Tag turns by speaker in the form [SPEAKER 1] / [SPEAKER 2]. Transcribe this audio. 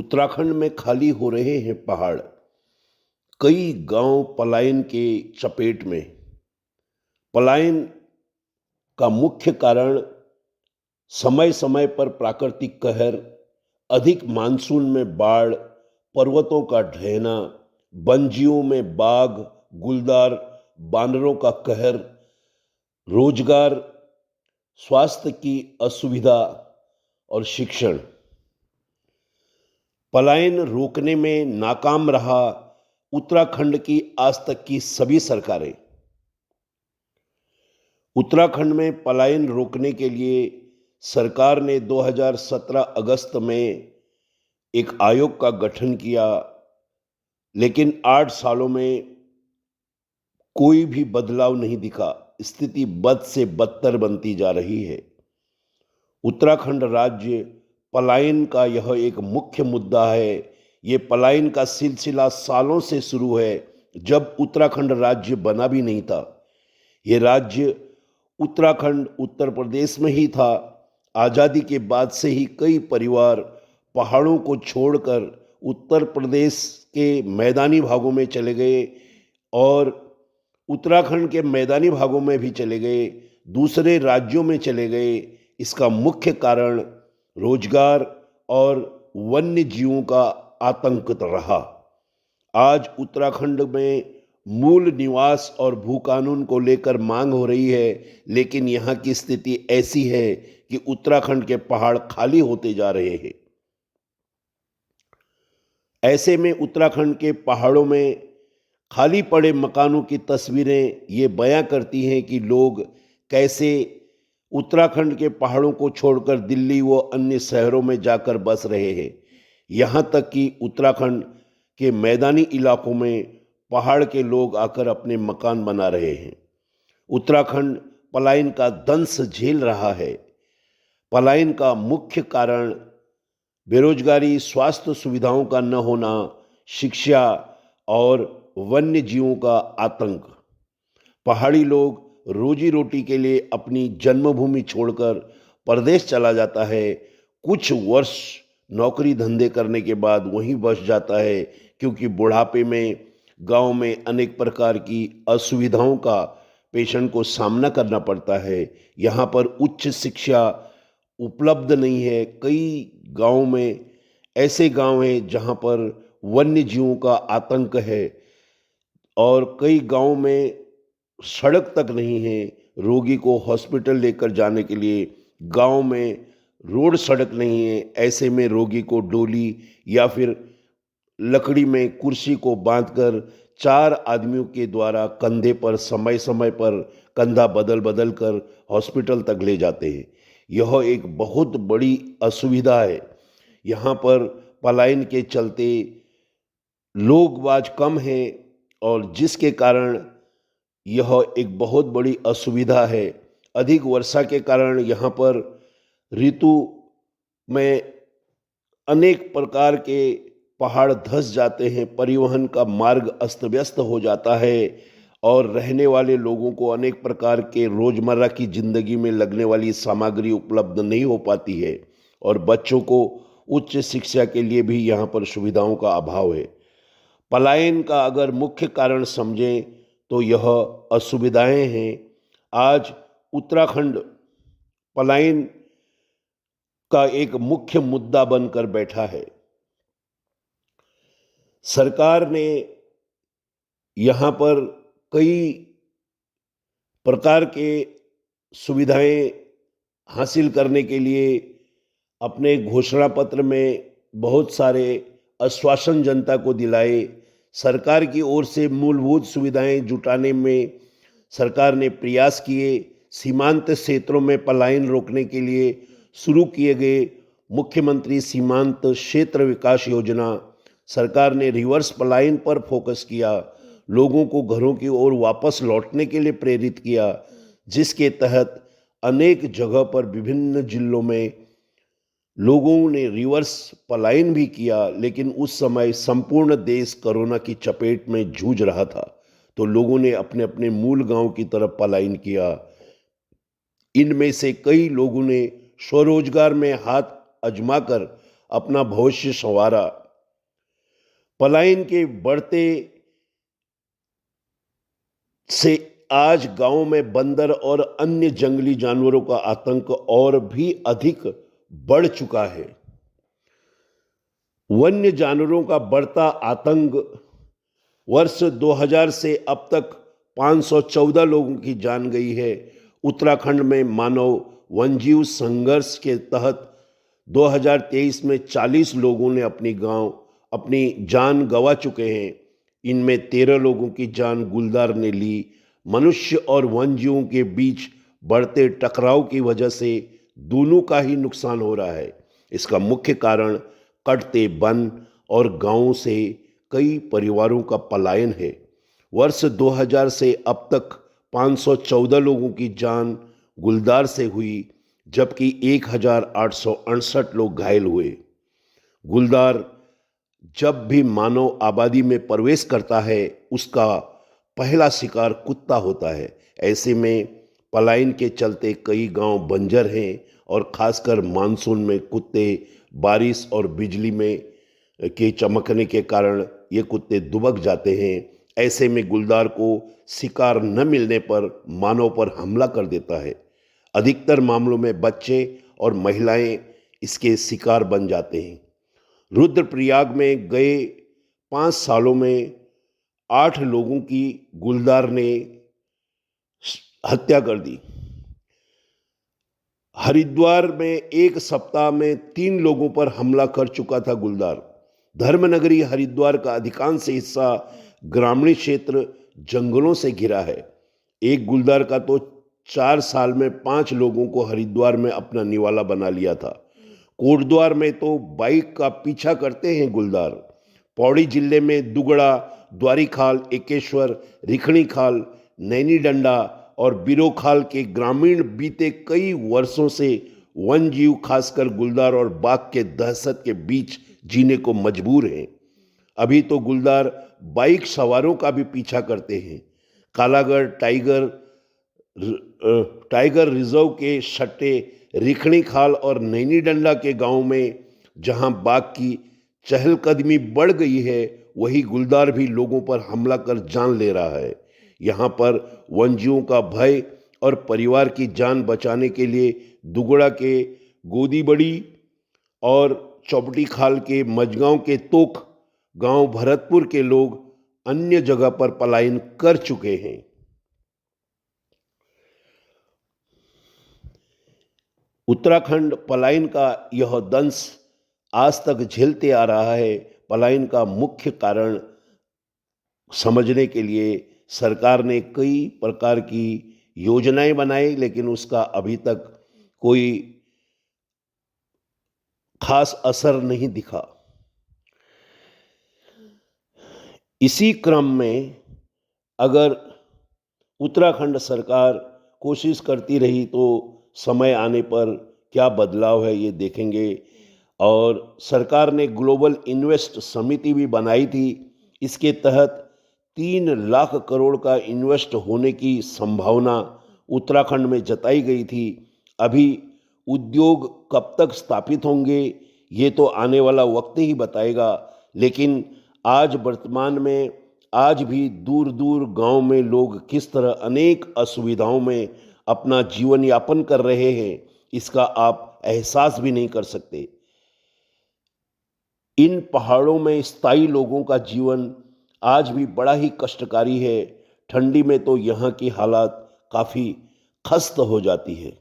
[SPEAKER 1] उत्तराखंड में खाली हो रहे हैं पहाड़। कई गांव पलायन के चपेट में। पलायन का मुख्य कारण समय समय पर प्राकृतिक कहर, अधिक मानसून में बाढ़, पर्वतों का ढहना, वनजीवों में बाघ, गुलदार, बानरों का कहर, रोजगार, स्वास्थ्य की असुविधा और शिक्षण। पलायन रोकने में नाकाम रहा उत्तराखंड की आज तक की सभी सरकारें। उत्तराखंड में पलायन रोकने के लिए सरकार ने 2017 अगस्त में एक आयोग का गठन किया, लेकिन 8 सालों में कोई भी बदलाव नहीं दिखा। स्थिति बद से बदतर बनती जा रही है। उत्तराखंड राज्य पलायन का यह एक मुख्य मुद्दा है। ये पलायन का सिलसिला सालों से शुरू है, जब उत्तराखंड राज्य बना भी नहीं था। ये राज्य उत्तराखंड उत्तर प्रदेश में ही था। आज़ादी के बाद से ही कई परिवार पहाड़ों को छोड़कर उत्तर प्रदेश के मैदानी भागों में चले गए और उत्तराखंड के मैदानी भागों में भी चले गए, दूसरे राज्यों में चले गए। इसका मुख्य कारण रोजगार और वन्य जीवों का आतंक रहा। आज उत्तराखंड में मूल निवास और भू कानून को लेकर मांग हो रही है, लेकिन यहाँ की स्थिति ऐसी है कि उत्तराखंड के पहाड़ खाली होते जा रहे हैं। ऐसे में उत्तराखंड के पहाड़ों में खाली पड़े मकानों की तस्वीरें ये बयां करती हैं कि लोग कैसे उत्तराखंड के पहाड़ों को छोड़कर दिल्ली व अन्य शहरों में जाकर बस रहे हैं। यहाँ तक कि उत्तराखंड के मैदानी इलाकों में पहाड़ के लोग आकर अपने मकान बना रहे हैं। उत्तराखंड पलायन का दंश झेल रहा है। पलायन का मुख्य कारण बेरोजगारी, स्वास्थ्य सुविधाओं का न होना, शिक्षा और वन्य जीवों का आतंक। पहाड़ी लोग रोजी रोटी के लिए अपनी जन्मभूमि छोड़कर परदेश चला जाता है। कुछ वर्ष नौकरी धंधे करने के बाद वहीं बस जाता है, क्योंकि बुढ़ापे में गांव में अनेक प्रकार की असुविधाओं का पेशेंट को सामना करना पड़ता है। यहाँ पर उच्च शिक्षा उपलब्ध नहीं है। कई गांव में ऐसे गांव हैं जहाँ पर वन्य जीवों का आतंक है और कई गांव में सड़क तक नहीं है। रोगी को हॉस्पिटल लेकर जाने के लिए गांव में रोड सड़क नहीं है। ऐसे में रोगी को डोली या फिर लकड़ी में कुर्सी को बांधकर 4 आदमियों के द्वारा कंधे पर समय समय पर कंधा बदल बदल कर हॉस्पिटल तक ले जाते हैं। यह एक बहुत बड़ी असुविधा है। यहाँ पर पलायन के चलते लोगबाज कम हैं और जिसके कारण यह एक बहुत बड़ी असुविधा है। अधिक वर्षा के कारण यहाँ पर ऋतु में अनेक प्रकार के पहाड़ धंस जाते हैं, परिवहन का मार्ग अस्त व्यस्त हो जाता है और रहने वाले लोगों को अनेक प्रकार के रोजमर्रा की जिंदगी में लगने वाली सामग्री उपलब्ध नहीं हो पाती है और बच्चों को उच्च शिक्षा के लिए भी यहाँ पर सुविधाओं का अभाव है। पलायन का अगर मुख्य कारण समझें तो यह असुविधाएं हैं। आज उत्तराखंड पलायन का एक मुख्य मुद्दा बनकर बैठा है। सरकार ने यहाँ पर कई प्रकार के सुविधाएं हासिल करने के लिए अपने घोषणा पत्र में बहुत सारे आश्वासन जनता को दिलाए। सरकार की ओर से मूलभूत सुविधाएं जुटाने में सरकार ने प्रयास किए। सीमांत क्षेत्रों में पलायन रोकने के लिए शुरू किए गए मुख्यमंत्री सीमांत क्षेत्र विकास योजना, सरकार ने रिवर्स पलायन पर फोकस किया, लोगों को घरों की ओर वापस लौटने के लिए प्रेरित किया, जिसके तहत अनेक जगह पर विभिन्न जिलों में लोगों ने रिवर्स पलायन भी किया। लेकिन उस समय संपूर्ण देश कोरोना की चपेट में जूझ रहा था, तो लोगों ने अपने अपने मूल गांव की तरफ पलायन किया। इनमें से कई लोगों ने स्वरोजगार में हाथ आजमाकर अपना भविष्य संवारा। पलायन के बढ़ते से आज गांव में बंदर और अन्य जंगली जानवरों का आतंक और भी अधिक बढ़ चुका है। वन्य जानवरों का बढ़ता आतंक, वर्ष 2000 से अब तक 514 लोगों की जान गई है। उत्तराखंड में मानव वन्यजीव संघर्ष के तहत 2023 में 40 लोगों ने अपनी जान गंवा चुके हैं। इनमें 13 लोगों की जान गुलदार ने ली। मनुष्य और वन्यजीवों के बीच बढ़ते टकराव की वजह से दोनों का ही नुकसान हो रहा है। इसका मुख्य कारण कटते वन और गांवों से कई परिवारों का पलायन है। वर्ष 2000 से अब तक 514 लोगों की जान गुलदार से हुई, जबकि 1868 लोग घायल हुए। गुलदार जब भी मानव आबादी में प्रवेश करता है, उसका पहला शिकार कुत्ता होता है। ऐसे में पलायन के चलते कई गांव बंजर हैं और खासकर मानसून में कुत्ते बारिश और बिजली में के चमकने के कारण ये कुत्ते दुबक जाते हैं। ऐसे में गुलदार को शिकार न मिलने पर मानव पर हमला कर देता है। अधिकतर मामलों में बच्चे और महिलाएं इसके शिकार बन जाते हैं। रुद्रप्रयाग में गए 5 सालों में 8 लोगों की गुलदार ने हत्या कर दी। हरिद्वार में एक सप्ताह में 3 लोगों पर हमला कर चुका था गुलदार। धर्मनगरी हरिद्वार का अधिकांश हिस्सा ग्रामीण क्षेत्र जंगलों से घिरा है। एक गुलदार का तो 4 साल में 5 लोगों को हरिद्वार में अपना निवाला बना लिया था। कोटद्वार में तो बाइक का पीछा करते हैं गुलदार। पौड़ी जिले में दुगड़ा, द्वारीखाल, एकेश्वर, रिखणी खाल, नैनी डंडा और बिरोखाल के ग्रामीण बीते कई वर्षों से वन जीव खासकर गुलदार और बाघ के दहशत के बीच जीने को मजबूर हैं। अभी तो गुलदार बाइक सवारों का भी पीछा करते हैं। कालागढ़ टाइगर रिजर्व के सट्टे रिखणी खाल और नैनी डंडा के गांव में जहां बाघ की चहलकदमी बढ़ गई है, वही गुलदार भी लोगों पर हमला कर जान ले रहा है। यहाँ पर वन्यजीवों का भय और परिवार की जान बचाने के लिए दुगड़ा के गोदीबड़ी और चौपटी खाल के मजगांव के तोक गांव भरतपुर के लोग अन्य जगह पर पलायन कर चुके हैं। उत्तराखंड पलायन का यह दंश आज तक झेलते आ रहा है। पलायन का मुख्य कारण समझने के लिए सरकार ने कई प्रकार की योजनाएं बनाई, लेकिन उसका अभी तक कोई खास असर नहीं दिखा। इसी क्रम में अगर उत्तराखंड सरकार कोशिश करती रही तो समय आने पर क्या बदलाव है ये देखेंगे। और सरकार ने ग्लोबल इन्वेस्ट समिति भी बनाई थी। इसके तहत 3 लाख करोड़ का इन्वेस्ट होने की संभावना उत्तराखंड में जताई गई थी। अभी उद्योग कब तक स्थापित होंगे ये तो आने वाला वक्त ही बताएगा, लेकिन आज वर्तमान में आज भी दूर दूर गांव में लोग किस तरह अनेक असुविधाओं में अपना जीवन यापन कर रहे हैं, इसका आप एहसास भी नहीं कर सकते। इन पहाड़ों में स्थायी लोगों का जीवन आज भी बड़ा ही कष्टकारी है। ठंडी में तो यहाँ की हालात काफ़ी खस्त हो जाती है।